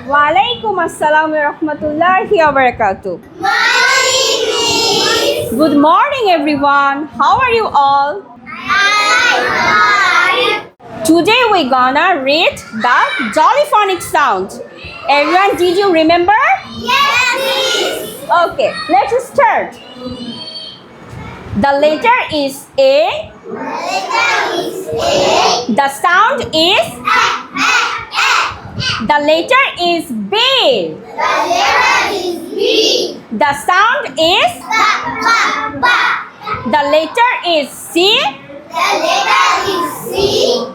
Walaikum assalam wa rahmatullahi wa barakatuh. Good morning, everyone. How are you all? Today we're gonna read the Jolly Phonics sound. Everyone, did you remember? Yes. Okay, let's start. The letter is A. The sound is The letter is B. The sound is The letter is C.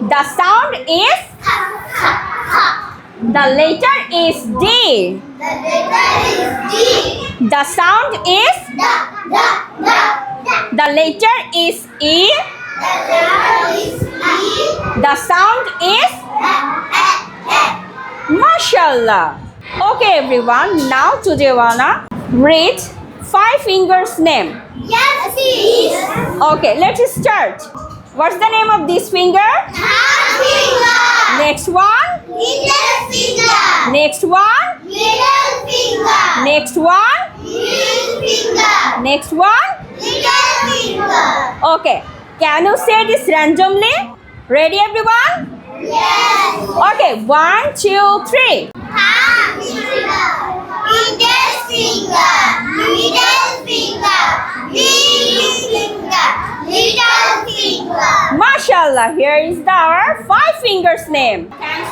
The sound is The letter is D. The sound is The letter is E. The sound is Mashallah. Okay, everyone. Now today wanna read five fingers name. Yes, please. Okay, let's start. What's the name of this finger? Thumb finger. Next one. Middle finger. Next one. Middle finger. Next one. Ring finger. Next one. Little finger. Okay. Can you say this randomly? Ready, everyone? Yes. Okay. 1, 2, 3. Thumb finger. Middle finger. Middle finger. Ring finger. Little finger. Mashallah. Here is our five fingers name. Thanks